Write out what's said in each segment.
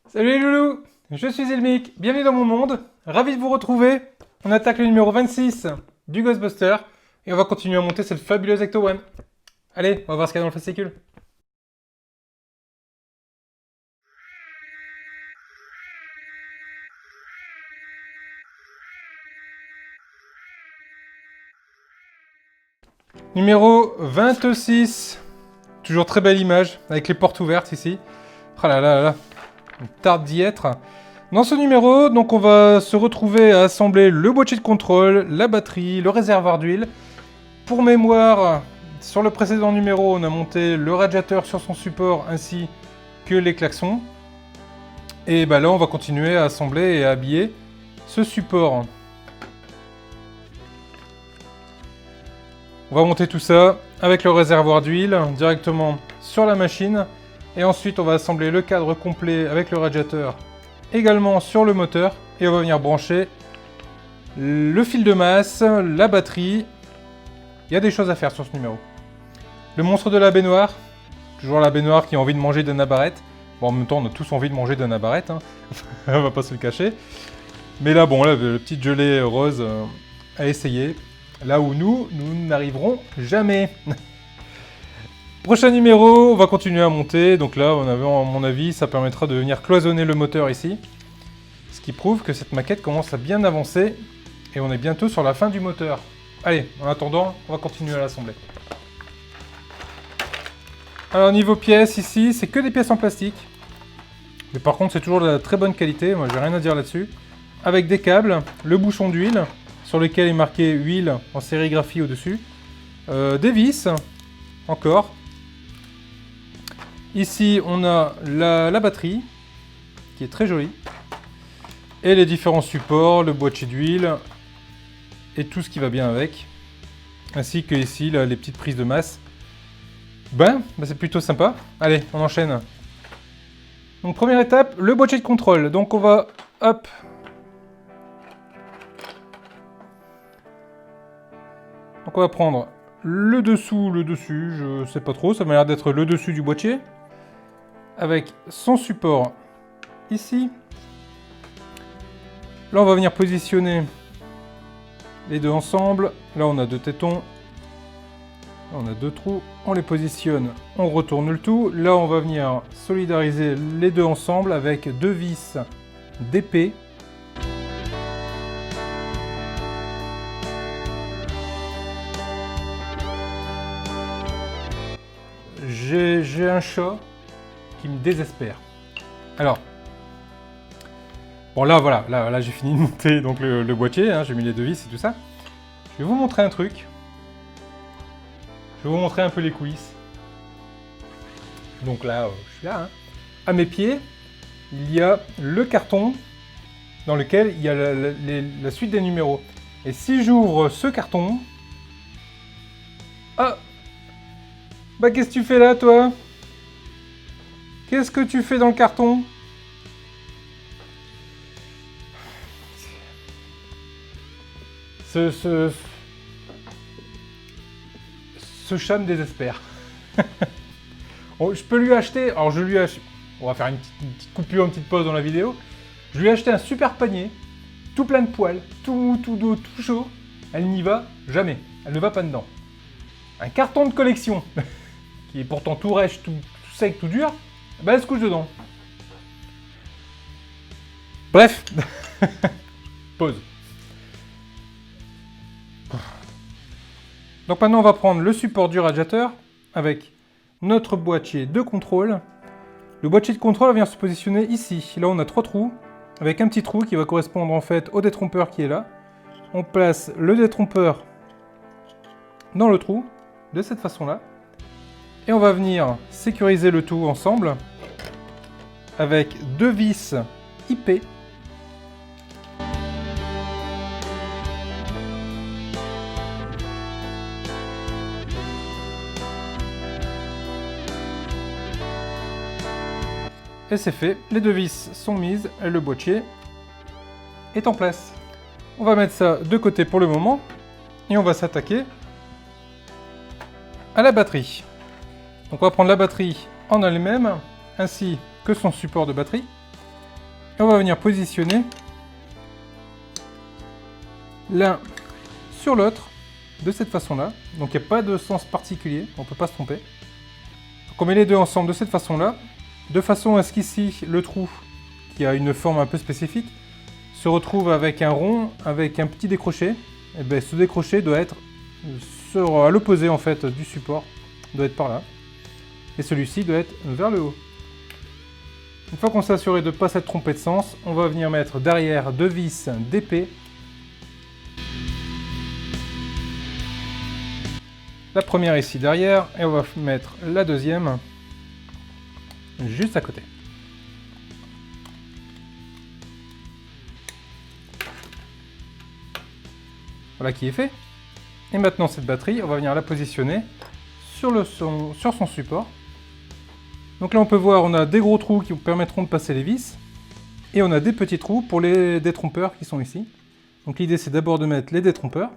Salut les loulous, je suis Ilmic, bienvenue dans mon monde, ravi de vous retrouver. On attaque le numéro 26 du Ghostbuster et on va continuer à monter cette fabuleuse Ecto One. Allez, on va voir ce qu'il y a dans le fascicule. Numéro 26, toujours très belle image avec les portes ouvertes ici. Oh là là là là, on tarde d'y être. Dans ce numéro, donc on va se retrouver à assembler le boîtier de contrôle, la batterie, le réservoir d'huile. Pour mémoire, sur le précédent numéro, on a monté le radiateur sur son support ainsi que les klaxons. Et bah là, on va continuer à assembler et à habiller ce support. On va monter tout ça avec le réservoir d'huile directement sur la machine. Et ensuite, on va assembler le cadre complet avec le radiateur également sur le moteur. Et on va venir brancher le fil de masse, la batterie. Il y a des choses à faire sur ce numéro. Le monstre de la baignoire. Toujours la baignoire qui a envie de manger de Nabarette. Bon, en même temps, on a tous envie de manger de Nabarette. Hein. On va pas se le cacher. Mais là, bon, là, le petit gelé rose à essayer. Là où nous n'arriverons jamais. Prochain numéro, on va continuer à monter. Donc là, à mon avis, ça permettra de venir cloisonner le moteur ici. Ce qui prouve que cette maquette commence à bien avancer. Et on est bientôt sur la fin du moteur. Allez, en attendant, on va continuer à l'assembler. Alors niveau pièces ici, c'est que des pièces en plastique. Mais par contre, c'est toujours de la très bonne qualité. Moi, j'ai rien à dire là-dessus. Avec des câbles, le bouchon d'huile, sur lequel est marqué huile en sérigraphie au-dessus. Des vis, encore. Ici, on a la batterie, qui est très jolie. Et les différents supports, le boîtier d'huile, et tout ce qui va bien avec. Ainsi que ici, là, les petites prises de masse. C'est plutôt sympa. Allez, on enchaîne. Donc première étape, le boîtier de contrôle. Donc on va, hop. Donc on va prendre le dessous, le dessus, je sais pas trop, ça m'a l'air d'être le dessus du boîtier. Avec son support ici. Là on va venir positionner les deux ensemble. Là on a deux tétons. Là, on a deux trous. On les positionne, on retourne le tout. Là on va venir solidariser les deux ensemble avec deux vis d'épée. J'ai un chat qui me désespère. Alors, bon là voilà, là j'ai fini de monter donc le boîtier, hein, j'ai mis les deux vis et tout ça. Je vais vous montrer un truc. Je vais vous montrer un peu les coulisses. Donc là, je suis là. Hein. À mes pieds, il y a le carton dans lequel il y a la suite des numéros. Et si j'ouvre ce carton... Ah! Bah qu'est-ce que tu fais là, toi? Qu'est-ce que tu fais dans le carton? Ce chat me désespère. Je peux lui acheter... Alors je lui achète... On va faire une petite coupure, une petite pause dans la vidéo. Je lui ai acheté un super panier, tout plein de poils, tout doux, tout chaud. Elle n'y va jamais. Elle ne va pas dedans. Un carton de collection, qui est pourtant tout rêche, tout sec, tout dur, elle se couche dedans. Bref. Pause. Donc maintenant on va prendre le support du radiateur avec notre boîtier de contrôle. Le boîtier de contrôle va venir se positionner ici. Là on a trois trous, avec un petit trou qui va correspondre en fait au détrompeur qui est là. On place le détrompeur dans le trou, de cette façon-là. Et on va venir sécuriser le tout ensemble avec deux vis IP. Et c'est fait, les deux vis sont mises et le boîtier est en place. On va mettre ça de côté pour le moment et on va s'attaquer à la batterie. Donc on va prendre la batterie en elle-même ainsi que son support de batterie. Et on va venir positionner l'un sur l'autre de cette façon-là. Donc il n'y a pas de sens particulier, on ne peut pas se tromper. Donc on met les deux ensemble de cette façon-là, de façon à ce qu'ici, le trou, qui a une forme un peu spécifique, se retrouve avec un rond, avec un petit décroché. Et bien ce décroché doit être à l'opposé en fait du support, doit être par là. Et celui-ci doit être vers le haut. Une fois qu'on s'est assuré de ne pas s'être trompé de sens, on va venir mettre derrière deux vis d'épée. La première ici derrière, et on va mettre la deuxième juste à côté. Voilà qui est fait. Et maintenant cette batterie, on va venir la positionner sur son support. Donc là on peut voir, on a des gros trous qui vous permettront de passer les vis, et on a des petits trous pour les détrompeurs qui sont ici. Donc l'idée c'est d'abord de mettre les détrompeurs,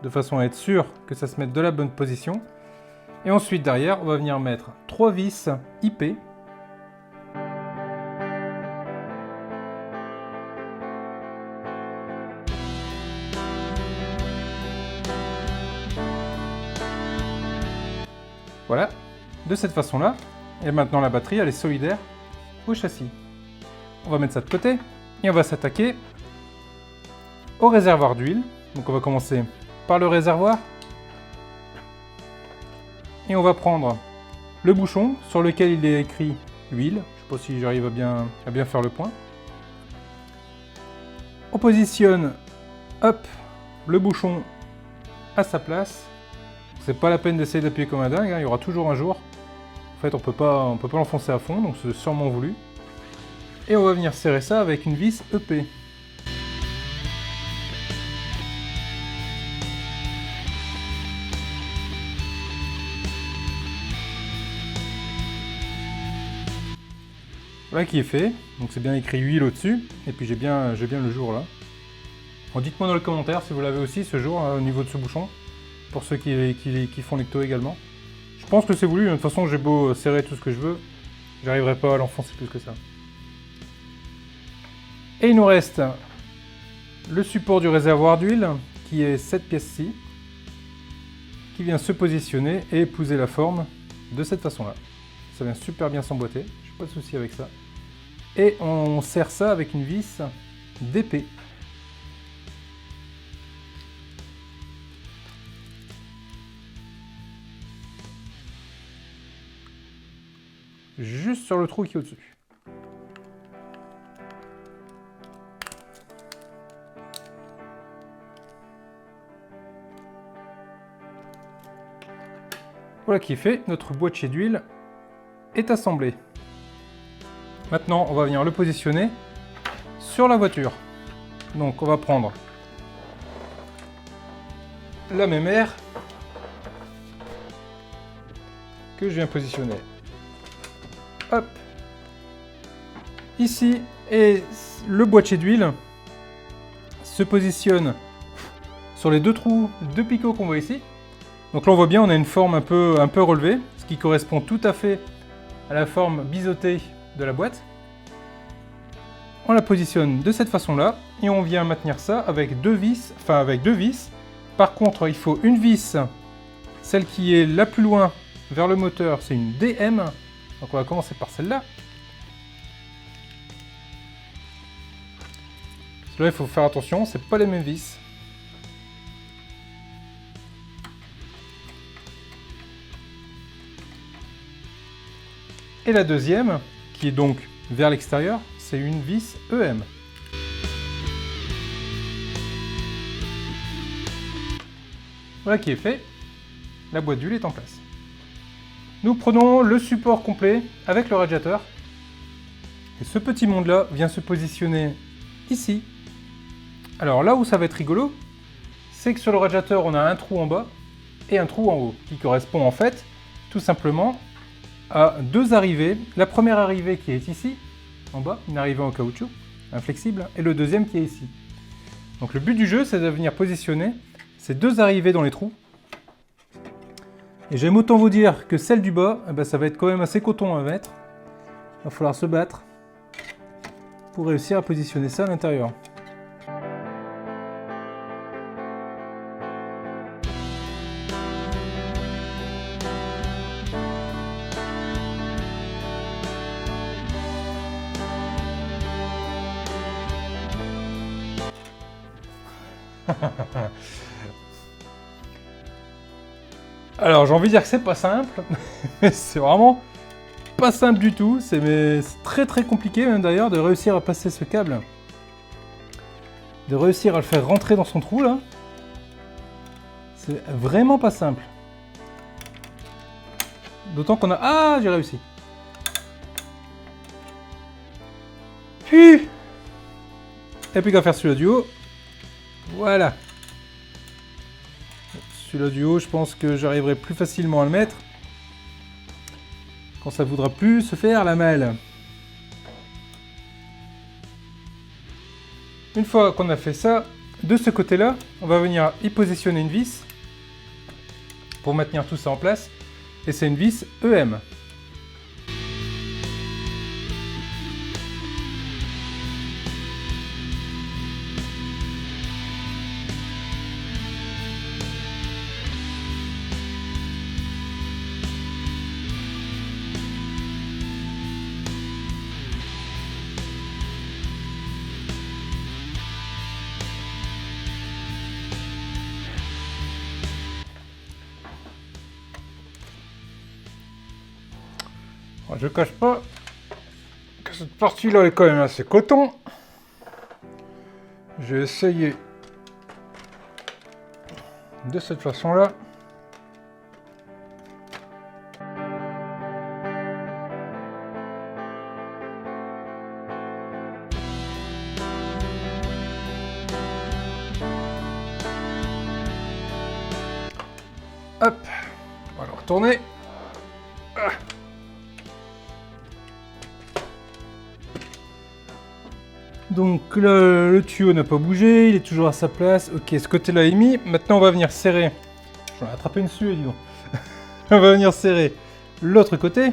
de façon à être sûr que ça se mette de la bonne position. Et ensuite derrière, on va venir mettre 3 vis IP. Voilà, de cette façon-là. Et maintenant la batterie, elle est solidaire au châssis. On va mettre ça de côté et on va s'attaquer au réservoir d'huile. Donc on va commencer par le réservoir. Et on va prendre le bouchon sur lequel il est écrit huile. Je ne sais pas si j'arrive à bien faire le point. On positionne hop, le bouchon à sa place. C'est pas la peine d'essayer d'appuyer comme un dingue, hein, il y aura toujours un jour. En fait, on peut pas l'enfoncer à fond, donc c'est sûrement voulu. Et on va venir serrer ça avec une vis EP. Voilà qui est fait, donc c'est bien écrit huile au-dessus, et puis j'ai bien le jour là. Bon, dites-moi dans les commentaires si vous l'avez aussi ce jour au niveau de ce bouchon, pour ceux qui font l'ecto également. Je pense que c'est voulu, de toute façon j'ai beau serrer tout ce que je veux, j'arriverai pas à l'enfoncer plus que ça. Et il nous reste le support du réservoir d'huile, qui est cette pièce-ci, qui vient se positionner et épouser la forme de cette façon-là. Ça vient super bien s'emboîter, je n'ai pas de souci avec ça. Et on serre ça avec une vis d'épée. Juste sur le trou qui est au-dessus. Voilà qui est fait, notre boîtier d'huile est assemblé. Maintenant, on va venir le positionner sur la voiture. Donc, on va prendre la même aire que je viens positionner. Hop, ici, et le boîtier d'huile se positionne sur les deux trous de picot qu'on voit ici. Donc là on voit bien, on a une forme un peu relevée, ce qui correspond tout à fait à la forme biseautée de la boîte. On la positionne de cette façon-là et on vient maintenir ça avec deux vis, Par contre, il faut une vis, celle qui est la plus loin vers le moteur, c'est une DM. Donc on va commencer par celle-là. Là, il faut faire attention, c'est pas les mêmes vis. Et la deuxième, qui est donc vers l'extérieur, c'est une vis EM. Voilà qui est fait. La boîte d'huile est en place. Nous prenons le support complet avec le radiateur. Et ce petit monde-là vient se positionner ici. Alors là où ça va être rigolo, c'est que sur le radiateur, on a un trou en bas et un trou en haut, qui correspond en fait tout simplement à deux arrivées. La première arrivée qui est ici, en bas, une arrivée en caoutchouc, inflexible, et le deuxième qui est ici. Donc le but du jeu, c'est de venir positionner ces deux arrivées dans les trous. Et j'aime autant vous dire que celle du bas, eh ben, ça va être quand même assez coton à mettre. Il va falloir se battre. pour réussir à positionner ça à l'intérieur. Alors j'ai envie de dire que c'est pas simple, mais c'est vraiment pas simple du tout, c'est très très compliqué même d'ailleurs de réussir à passer ce câble, de réussir à le faire rentrer dans son trou là, c'est vraiment pas simple. D'autant qu'on a... Ah, j'ai réussi. Puis, il n'y a plus qu'à faire celui-là du haut. Voilà. Celui-là du haut, je pense que j'arriverai plus facilement à le mettre quand ça voudra plus se faire la malle. Une fois qu'on a fait ça, de ce côté-là, on va venir y positionner une vis pour maintenir tout ça en place. Et c'est une vis EM. Je ne cache pas que cette partie-là est quand même assez coton. Je vais essayer de cette façon-là. Hop, on va le retourner. Ah. Donc là, le tuyau n'a pas bougé, il est toujours à sa place. Ok, ce côté-là est mis. Maintenant, on va venir serrer. J'en ai attrapé une suée, dis donc. On va venir serrer l'autre côté.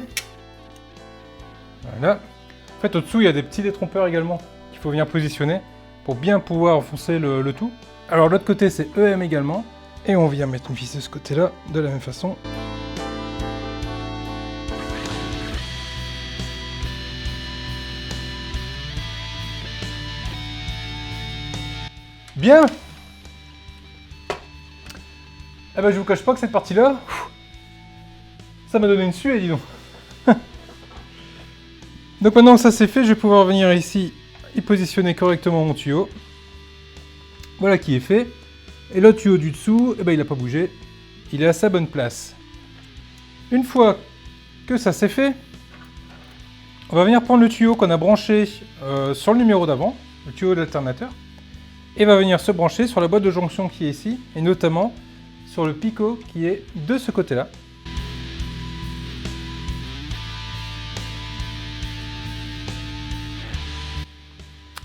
Voilà. En fait, au-dessous, il y a des petits détrompeurs également qu'il faut venir positionner pour bien pouvoir enfoncer le tout. Alors, l'autre côté, c'est EM également. Et on vient mettre une vis de ce côté-là de la même façon. Bien. Eh ben je vous cache pas que cette partie-là, ça m'a donné une suée, dis donc. Donc maintenant que ça c'est fait, je vais pouvoir venir ici y positionner correctement mon tuyau. Voilà qui est fait. Et le tuyau du dessous, eh ben il n'a pas bougé. Il est à sa bonne place. Une fois que ça c'est fait, on va venir prendre le tuyau qu'on a branché sur le numéro d'avant, le tuyau d'alternateur. Et va venir se brancher sur la boîte de jonction qui est ici, et notamment sur le picot qui est de ce côté-là.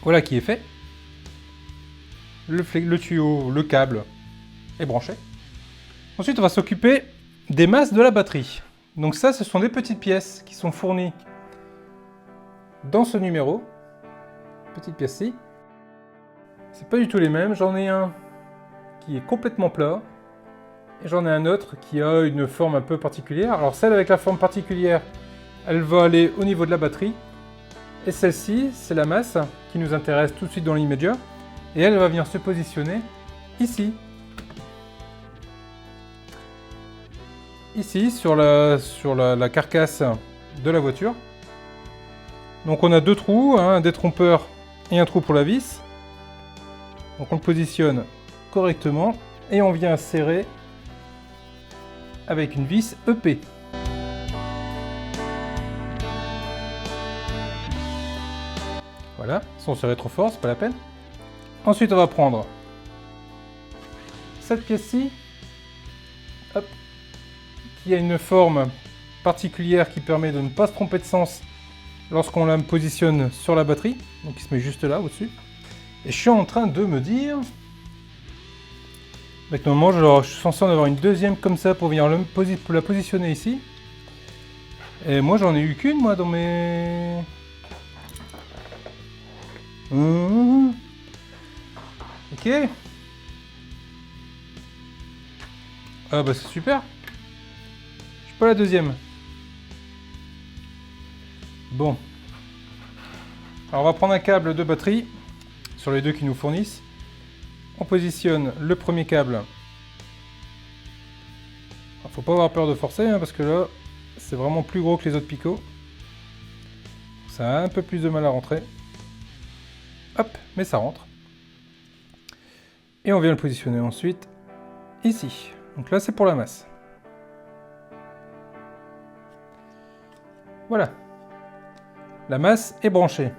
Voilà qui est fait. Le tuyau, le câble est branché. Ensuite, on va s'occuper des masses de la batterie. Donc ça, ce sont des petites pièces qui sont fournies dans ce numéro. Petite pièce-ci. C'est pas du tout les mêmes, j'en ai un qui est complètement plat et j'en ai un autre qui a une forme un peu particulière. Alors celle avec la forme particulière, elle va aller au niveau de la batterie et celle-ci, c'est la masse qui nous intéresse tout de suite dans l'immédiat et elle va venir se positionner ici. Ici, sur la carcasse de la voiture. Donc on a deux trous, un détrompeur et un trou pour la vis. Donc on le positionne correctement et on vient serrer avec une vis EP. Voilà, sans serrer trop fort, c'est pas la peine. Ensuite on va prendre cette pièce-ci, hop, qui a une forme particulière qui permet de ne pas se tromper de sens lorsqu'on la positionne sur la batterie. Donc il se met juste là au-dessus. Et je suis en train de me dire... Avec normalement, je suis censé en avoir une deuxième comme ça pour venir la positionner ici. Et moi, j'en ai eu qu'une, moi, dans mes... Ok. Ah bah c'est super. Je suis pas la deuxième. Bon. Alors on va prendre un câble de batterie sur les deux qui nous fournissent. On positionne le premier câble. Alors, faut pas avoir peur de forcer hein, parce que là c'est vraiment plus gros que les autres picots. Ça a un peu plus de mal à rentrer. Hop, mais ça rentre. Et on vient le positionner ensuite ici. Donc là c'est pour la masse. Voilà. La masse est branchée.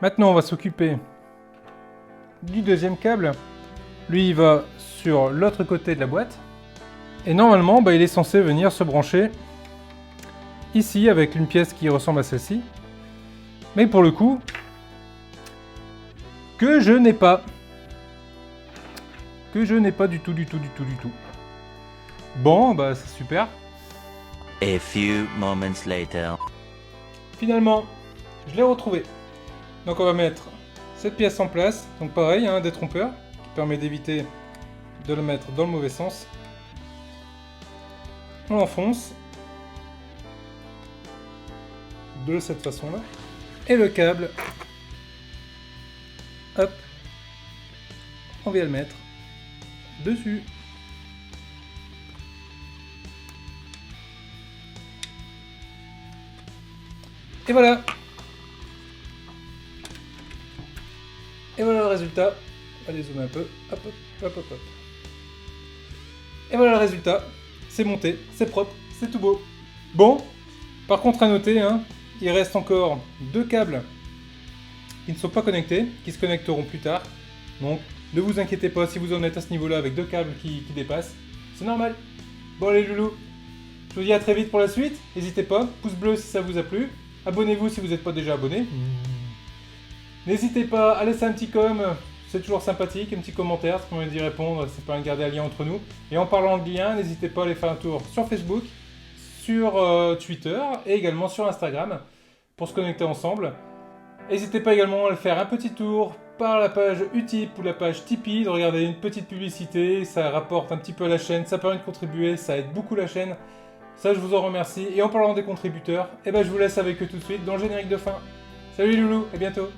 Maintenant on va s'occuper du deuxième câble. Lui il va sur l'autre côté de la boîte. Et normalement bah, il est censé venir se brancher ici avec une pièce qui ressemble à celle-ci. Mais pour le coup, que je n'ai pas. Que je n'ai pas du tout. Bon, bah c'est super. A few moments later. Finalement, je l'ai retrouvé. Donc on va mettre cette pièce en place. Donc pareil, un détrompeur qui permet d'éviter de le mettre dans le mauvais sens. On l'enfonce de cette façon-là. Et le câble, hop, on vient le mettre dessus. Et voilà. Et voilà le résultat. Allez, zoomer un peu. Hop, hop. Et voilà le résultat. C'est monté, c'est propre, c'est tout beau. Bon, par contre à noter, hein, il reste encore deux câbles qui ne sont pas connectés, qui se connecteront plus tard. Donc ne vous inquiétez pas si vous en êtes à ce niveau-là avec deux câbles qui dépassent. C'est normal. Bon allez loulous, je vous dis à très vite pour la suite. N'hésitez pas, pouce bleu si ça vous a plu. Abonnez-vous si vous n'êtes pas déjà abonné. N'hésitez pas à laisser un petit c'est toujours sympathique, un petit commentaire, ça permet d'y répondre, ça permet de garder un lien entre nous. Et en parlant de lien, n'hésitez pas à aller faire un tour sur Facebook, sur Twitter et également sur Instagram pour se connecter ensemble. N'hésitez pas également à faire un petit tour par la page Utip ou la page Tipeee, de regarder une petite publicité, ça rapporte un petit peu à la chaîne, ça permet de contribuer, ça aide beaucoup la chaîne. Ça, je vous en remercie. Et en parlant des contributeurs, je vous laisse avec eux tout de suite dans le générique de fin. Salut les loulous, à bientôt.